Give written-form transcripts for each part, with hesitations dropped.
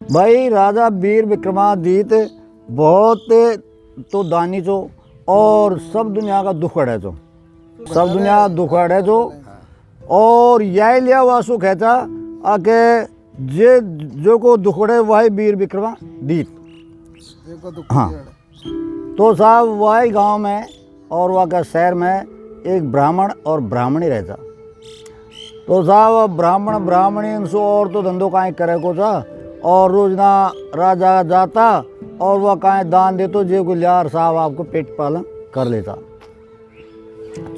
भाई राजा वीर विक्रमादित्य बहुत तो दानी चो और सब दुनिया का दुख अड़े चो, सब दुनिया का दुख अड़े चो। और यही लिया वासु कहता आके जे जो को दुख अड़े वही वीर विक्रमादित्य। हाँ, तो साहब वही गांव में और वहाँ का शहर में एक ब्राह्मण और ब्राह्मणी रहता। तो साहब ब्राह्मण ब्राह्मणी इनसे और तो धंधो काहे करे को था, और रोजना राजा जाता और वह काहे दान देतो जे को यार साहब आपको पेट पालन कर लेता।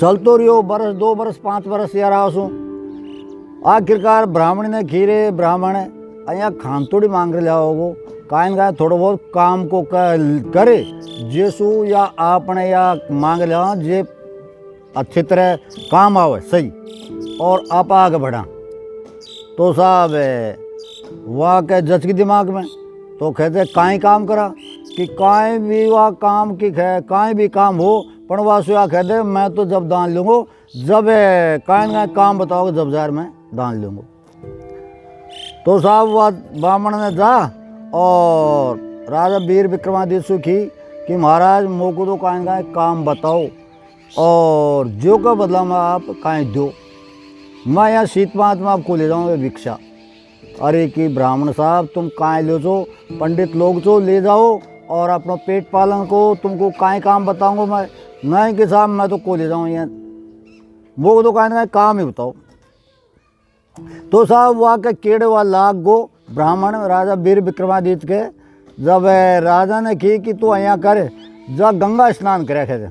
चलतो रियो बरस 2 बरस 5 बरस यार आसू। आखिरकार ब्राह्मणी ने खीरे ब्राह्मण अँ खान थोड़ी मांग रहे होगो, कायन गाय थोड़ा बहुत काम को करे जेसु या आपने या मांग लिया जे अच्छी तरह काम आवे सही और आप आगे बढ़ा। तो साहब वह के जज के दिमाग में तो कहते काई काम करा कि काई भी वह काम की काई भी काम हो पर वह सुया कहते मैं तो जब दान लूँगा जब काई काम बताओगे जब जार मैं दान लूँगा। तो साहब वह ब्राह्मण ने जा और राजा वीर विक्रमादित्य से की कि महाराज मोको तो काई काम बताओ और जो का बदला में आप काई दो, मैं यहाँ शीत मात में आपको ले जाऊँगा भिक्षा। अरे कि ब्राह्मण साहब तुम काहे ले जो पंडित लोग जो ले जाओ और अपना पेट पालन को तुमको काहे काम बताऊंगा मैं, नहीं कि साहब मैं तो को ले जाऊँ यहाँ वो तो काहे काम ही बताओ। तो साहब वहाँ के केड़े व लाख गो ब्राह्मण राजा वीर विक्रमादित्य के जब राजा ने की कि तू यहाँ करे जा गंगा स्नान करे थे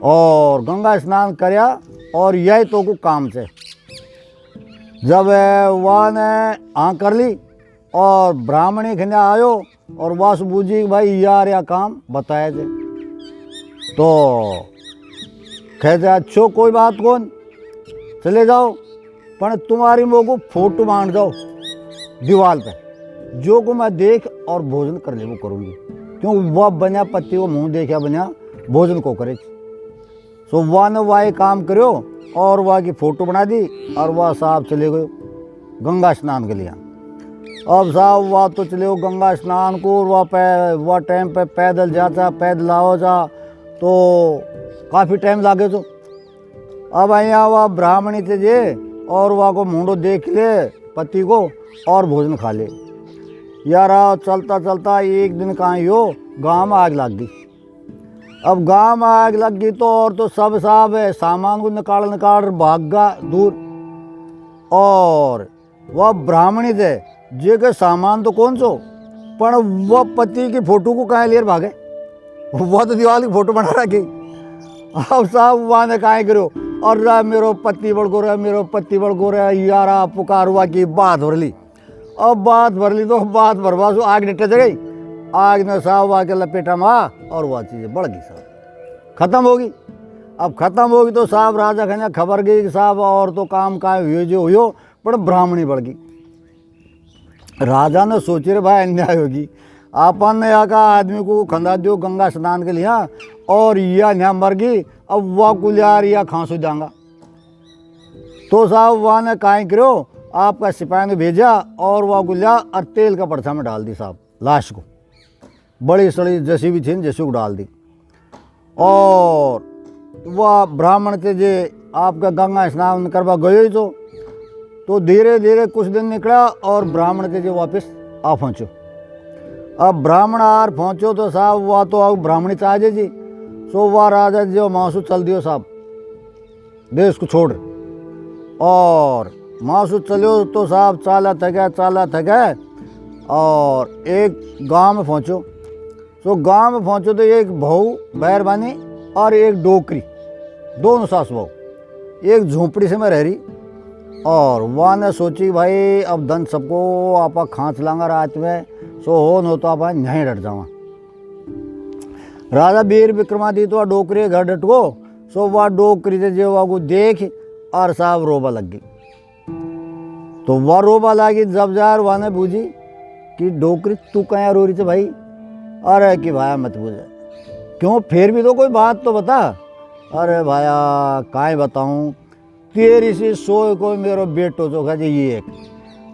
और गंगा स्नान करया और यही तो को काम से जब वह ने हाँ कर ली और ब्राह्मणी खन्या आयो और वास बूझी भाई यार या काम बताए थे। तो कहते अच्छो कोई बात कौन चले जाओ पर तुम्हारी मोह को फोटो मांग जाओ दीवार पे जो को मैं देख और भोजन कर ले वो करूँगी, क्यों वह बना पति को मुँह देखा बना भोजन को करे। सो वह ने वह काम करो और वह की फ़ोटो बना दी और वह साहब चले गए गंगा स्नान के लिए। अब साहब वह तो चले गए गंगा स्नान को, वह टाइम पे पैदल जाता पैदल आओ जा तो काफ़ी टाइम लागे। तो अब यहाँ वह ब्राह्मणी थे जे और वह को मुंडो देख ले पति को और भोजन खा ले। यार चलता चलता एक दिन कहाँ हो गाँव में आग लग गई। अब गाँव में आग लग गई तो और तो सब साहब सामान को निकाल भाग गया दूर। और वह ब्राह्मणी थे जे के सामान तो कौन सो पर वह पति की फोटो को कहाँ लेर भागे, वह तो दीवार की फोटो बना रखी। अब साहब वहाँ ने कहाँ करो और मेरो पति बड़को रहा मेरो पति बड़को रहा यारा पुकार हुआ की बात भर ली। अब बात भर ली तो बात भरवा सो आग निकट गई। आग ने साहब वहाँ के लपेटा में और वह चीज़ें बढ़ गई साहब ख़त्म होगी। अब ख़त्म होगी तो साहब राजा खन्या खबर गई कि साहब और तो काम का हुए जो हुई पर ब्राह्मणी बढ़ गई। राजा ने सोची रे भाई अन्याय होगी अपन ने यहाँ का आदमी को खंदा दो गंगा स्नान के लिए और यह यहाँ मर गई। अब वह कुलियार या खांसू जाऊंगा। तो साहब वह ने काहे करो आपका सिपाही ने भेजा और वह गुलिया और तेल का परछा में डाल दी साहब लाश को, बड़ी सड़ी जैसी भी थी जैसी को डाल दी। और वह ब्राह्मण थे जे आपका गंगा स्नान करवा गए तो धीरे धीरे कुछ दिन निकला और ब्राह्मण थे जो वापस आ पहुँचो। अब ब्राह्मण आर पहुँचो तो साहब वह तो अब ब्राह्मणी चाहे जी सो वह राजा जो मासू चल दियो साहब देश को छोड़। और मासू चलो तो साहब चाला थका और एक गांव में पहुँचो। तो गांव में पहुँचो तो एक बहू बैरबानी और एक डोकरी दोनों सास बहू एक झोंपड़ी से मैं रह रही। और वहाँ ने सोची भाई अब धन सबको आप खाँच लांगा रात में सो हो न तो आप नहीं डट जावा। राजा वीर विक्रमादित्य तो डोकरी घर डटको सो वह डोकरी से जो वह को देख और साहब रोबा लग गई। तो वह रोबा लगी जब जार वहाँ ने बूझी कि डोकरी तू कहाँ रो रही थी भाई। अरे कि भाया मत बूझे क्यों फिर भी तो कोई बात तो बता। अरे भाया काहे बताऊँ तेरी सी सोए को मेरो बेटो तो कहे ये एक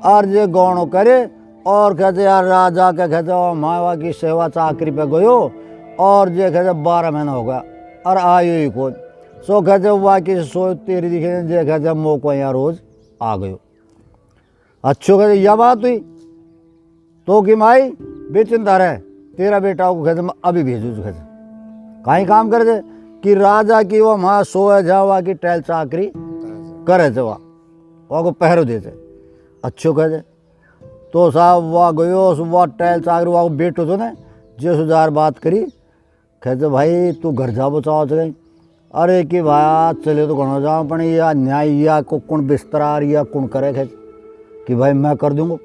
और जे गौणो करे और कहते यार राजा के कहते मावा की सेवा चाकरी पे गयो और जे कहते 12 महीना हो गया और आयो ही कौन। सो कहते वाकई से सो तेरी दिखे जे कहते मौको यहाँ रोज आ गयो। अच्छो कहते यह बात हुई तो कि माई बेचिंता रहे तेरा बेटा को कहते मैं अभी भेजू कहते कहीं काम कर दे कि राजा की वो वहाँ सोए जावा की टहल चाकरी करे थे वहाँ को पहरो देते। अच्छो कहते तो साहब वहाँ गयो वह टहल चाकरी वहाँ को बेटो तो ने जे सुधार बात करी कहते भाई तू घर जा बचाओ तो गई। अरे कि भाई चले तो घना जाओ पण या न्याय या को कौन बिस्तरार या कौन करे कहते कि भाई मैं कर दूंगा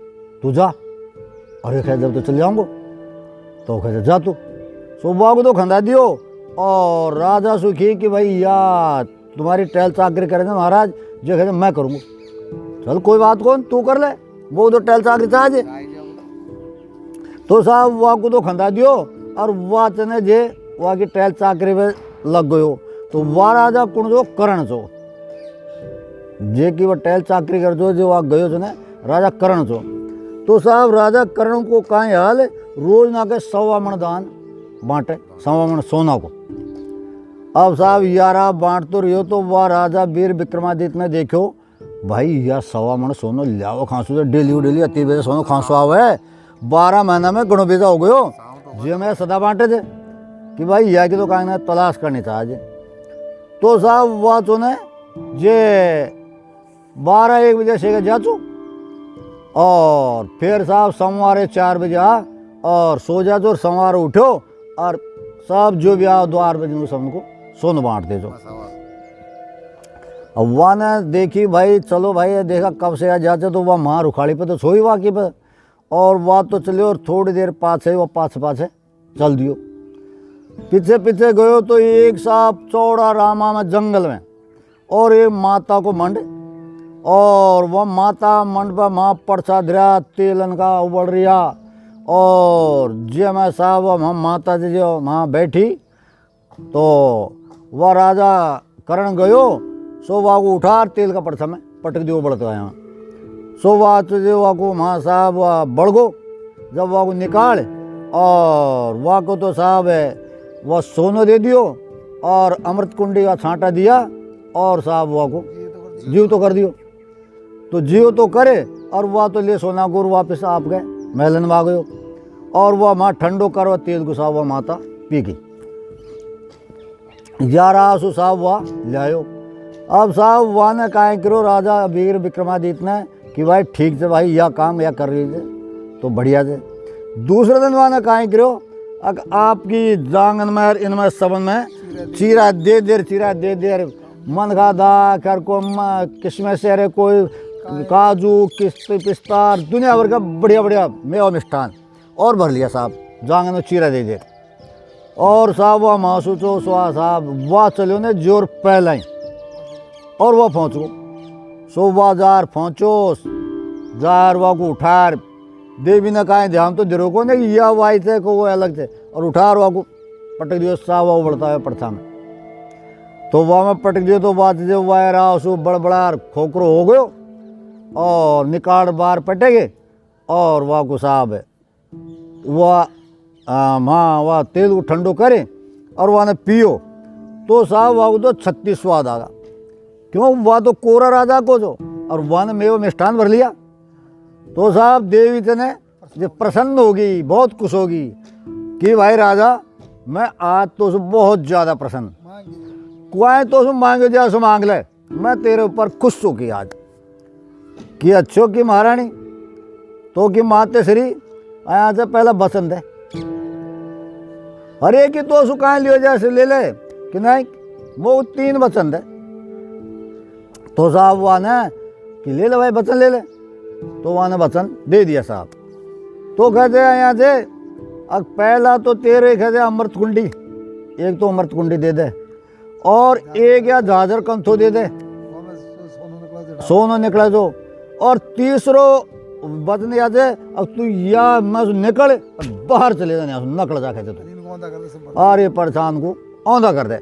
तू जा। अरे कहते जब तो चल जाऊंगा तो कहते जा तू। सो वहाँ को तो खंदा दियो और राजा सुखी कि भाई या तुम्हारी टहल चाकरी करेंगे महाराज जो कहते मैं करूँगा। चल कोई बात कौन तू कर ले वो तो टहल चाकरी चाहिए। तो साहब वहाँ को तो खंदा दियो और वह चने जे वहाँ की टहल चाकरी में लग गयो। तो वह राजा कुण जो करण चो जे की वह टहल चाकरी कर जो वहाँ गयो चने राजा करण चो। तो साहब राजा करण को कहीं हाल रोज ना के 1.25 मण दान बांटे 1.25 मण सोना को। अब साहब यारा बांट तो रहियो तो वह राजा वीर विक्रमादित्य ने देखो भाई यह 1.25 मण सोनो लियाओ खांसो डेली अति बेजा सोनो खांसो आवे 12 महीना में गणो बेजा हो गयो जे मैं सदा बांटे थे कि भाई यह की तो कहीं ना तलाश करनी चाहिए। तो साहब वह तो ने जे 12-1 बजे से जाचू और फिर साहब सोमवार 4 बजे आ और सो जाचो और सोमवार उठो और सब जो भी आओ 2 बजे सबको सोन बांट दे जो। अब वह ने देखी भाई चलो भाई देखा कब से आ जाते तो वह माँ रुखाड़ी पे तो सोई वाकई पे और वह तो चले और थोड़ी देर पाछे वह पाछे चल दियो। पीछे पीछे गयो तो एक साहब चौड़ा रामा में जंगल में और एक माता को मंड और वह माता मंड पर माँ परसा धरा तेलन का उबड़ रिया और जे मैं साहब वह माता जी जो वहाँ बैठी तो वह राजा करण गयो। सो वहाँ को उठा तेल का परसा में पटक दियो बढ़ता है। सो वहाँ जो वहाँ को वहाँ साहब वह बढ़ गो जब वहाँ को निकाल और वहाँ को तो साहब वह सोनो दे दियो और अमृत कुंडी का छांटा दिया और साहब वहाँ को जीव तो कर दियो। तो जीव तो करे और वह तो ले सोना गुरु वापस आप गए महलन में आ गयो और वह माँ ठंडो कर वह तेल गुस्सा हुआ माता पी गई। 11 साहब वह लायो। अब साहब वह ने कहा करो राजा वीर विक्रमादित्य ने कि भाई ठीक से भाई यह काम यह कर रही थे तो बढ़िया से। दूसरे दिन वह ने कहा करो आपकी जांगन में इनमें सबन में चीरा दे देर मन का दा कर को किस्में से अरे कोई काजू पिस्ता दुनिया भर का बढ़िया मेवा मिष्ठान और भर लिया साहब जांगन में चीरा दे दे। और साहब वह महसूसो सुहा साहब वह चलो ने जोर पहलाई और वह पहुँच गो। सो बाजार पहुँचो जार वह को उठार देवी ने कहा ध्यान तो दिरो को नहीं यह वाई थे को वो अलग थे और उठार वह को पटक दियो साहब वह उबड़ता है पड़ता में। तो वह में पटक दियो तो बात जो वह रहा सो बड़बड़ा खोखरो हो गयो और निकाल बार पटेगे और वह को साहब है वह हाँ वह तेल को ठंडो करे और वह ने पियो तो साहब वह तो 36 स्वाद आ गया क्यों वह तो कोरा राजा को जो और वह ने मेवा मिष्ठान भर लिया। तो साहब देवी ने जो प्रसन्न होगी बहुत खुश होगी कि भाई राजा मैं आज तो बहुत ज़्यादा प्रसन्न कुआँ तो मांगे जा सो मांग ले मैं तेरे ऊपर खुश हो की आज कि अच्छो की महारानी तो कि माते श्री यहाँ से पहला बसंत है अरे कि तो सुखाए लियो जैसे ले ले कि नहीं वो 3 बसंत है। तो साहब वहाँ ने कि ले ले भाई बचन ले ले तो वहाँ ने वचन दे दिया साहब। तो कहते हैं यहाँ से अब पहला तो तेरे कहते अमृत कुंडी एक तो अमृत कुंडी दे दे और एक या झाझर कंथो दे दे सोनो निकला जो और तीसरो वचन या दे अब तू या मैं निकल और बाहर चले जाने नकल जा कहते तो अरे परेशान को औंधा कर दे।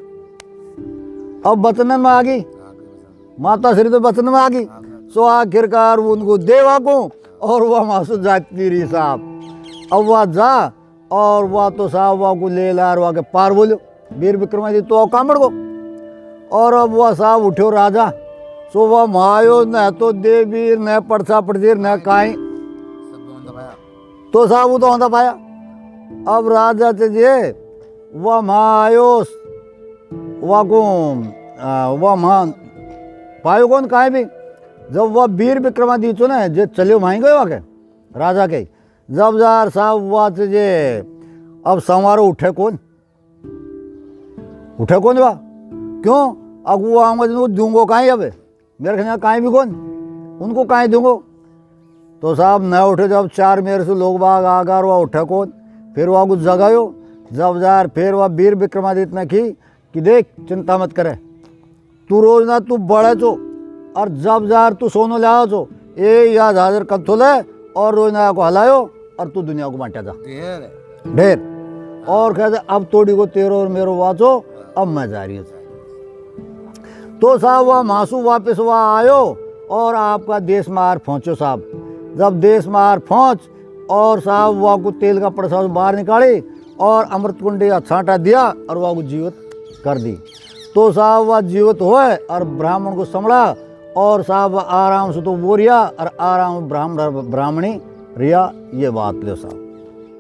अब वचन में आ गई माता श्री तो वचन में आ गई। सो आखिरकार उनको देवा को और वह मासू जाती रही साहब। अब वह जा और वह तो साहब वह को ले ला वह के पार बोलो वीर विक्रमादित्य तो कामड़ को। और अब वह साहब उठ्यो राजा सो वह मायो न तो देवीर न पड़सा पड़जीर न काई तो साहब वो तो होता पाया। अब राजा जे वह मायो वह को वह मान पायो कौन काहे भी। जब वह वीर विक्रमादित्य ने जे चलियो माही गए वह के राजा के जब जार साहब वह जे अब संवारो उठे कौन वह क्यों अगुआ आऊँगा दूंगो कहीं अब मेरे ख्याल कहीं भी कौन उनको कहीं दूंगो। तो साहब न उठे जब चार मेरे से लोग बाग आगार वह उठे कौन फिर वह कुछ जगायो जब जार फिर वह वीर विक्रमादित्य ने की कि देख चिंता मत करे तू रोज ना तू बड़े चो और जब जार तू सोनो लाओ चो ए या हाजिर कत्थो ले और रोज नया को हलायो और तू दुनिया को बांटा जा ढेर और कहते अब तोड़ी को तेरो और मेरो वाचो अब मैं जा रही हूँ। तो साहब वह मासू वापस वह आयो और आपका देश मार पहुँचो साहब। जब देश मार पहुँच और साहब वह को तेल का पड़सा बाहर निकाली और अमृत कुंडी छांटा दिया और वह को जीवित कर दी। तो साहब वह जीवित हुए और ब्राह्मण को संभला और साहब आराम से तो वो रिया और आराम ब्राह्मणी रिया ये बात लो साहब।